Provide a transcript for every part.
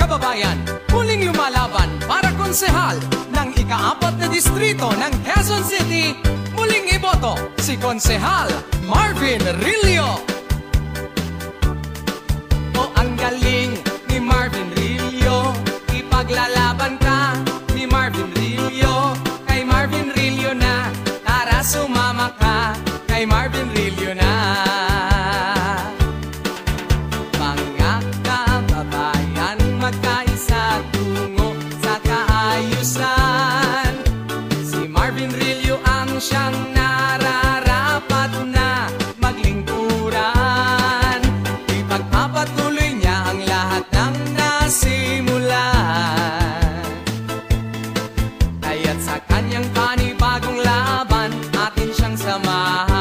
kababayan, muling lumalaban para konsehal ng ika-4 na distrito ng Quezon City. Muling iboto si Konsehal Marvin Rillo. O ang galing ni Marvin Rillo, ipaglalaban ka ni Marvin Rillo. Kay Marvin Rillo na, tara sumama ka, kay Marvin Rillo na. Mga kababayan, magkaisa tungo sa kaayusan. Si Marvin Rillo ang siyang nararapat na maglingkuran. Ipagpapatuloy niya ang lahat ng nasimulan. Kaya't sa kanyang panibagong laban, atin siyang samahan.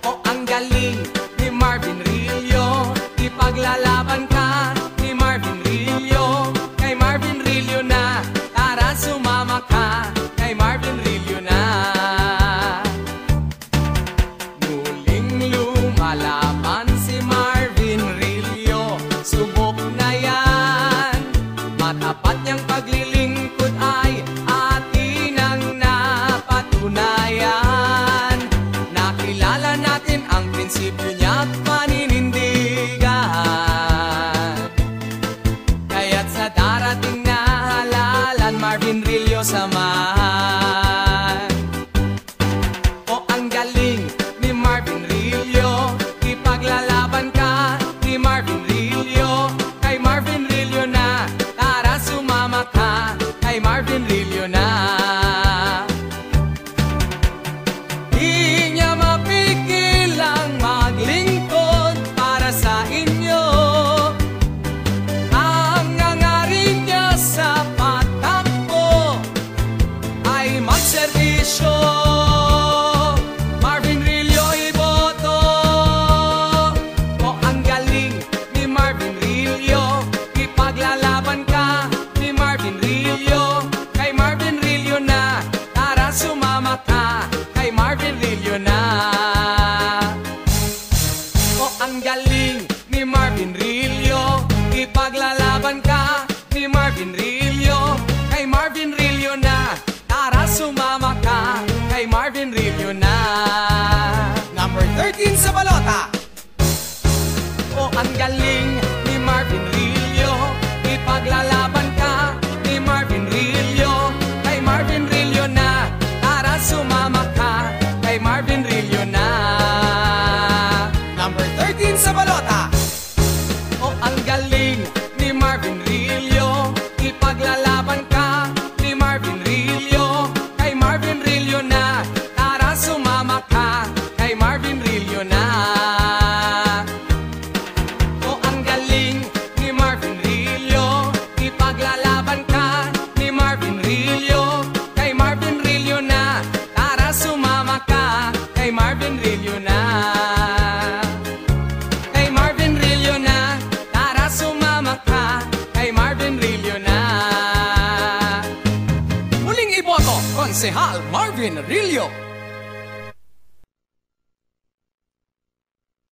O ang galing ni Marvin Rillo, ipaglalaban ka ni Marvin Rillo. Kay Marvin Rillo na, tara sumama ka, kay Marvin Rillo na. Muling lumalaban si Marvin Rillo, subok na yan. Matapat niyang paglilingkod ay atin ang napatunayan. Nakilala natin ang prinsipyo niya at paninindigan. Kaya't sa darating na halalan, Marvin Rillo samahan. O ang galing ni Marvin Rillo, ipaglalaban ka ni Marvin Rillo. Kay Marvin Rillo na, tara sumama ka, kay Marvin Rillo na. Di niya mapigil ang maglingkod para sa inyo. Ang hangarin niya sa patakbo ay magserbisyo. Marvin Rillo iboto. O ang galing ni Marvin Rillo, ipaglalaban ka ni Marvin Rillo. Kay Marvin Rillo na, tara sumama ka, kay Marvin Rillo na. O ang galing ni Marvin Rillo, ipaglalaban ka ni Marvin Rillo. Kay Marvin Rillo na, tara sumama ka, kay Marvin Rillo na. Number 13 sa balota. O ang galing ni Marvin Rillo, ipaglalaban ka ni Marvin Rillo. Kay Marvin Rillo na, tara sumama ka, kay Marvin Rillo na. Number 13 sa balota. O ang galing ni Marvin Rillo, ipaglalaban ka ni Marvin Rillo. Kay Marvin Rillo na, tara sumama ka, kay Marvin Rillo na. O ang galing ni Marvin Rillo, ipaglalaban ka ni Marvin Rillo. Kay Marvin Rillo na, tara sumama ka, kay Marvin Rillo na. Kay Marvin Rillo na, tara sumama ka, kay Marvin Rillo na. Muling iboto, Konsehal Marvin Rillo.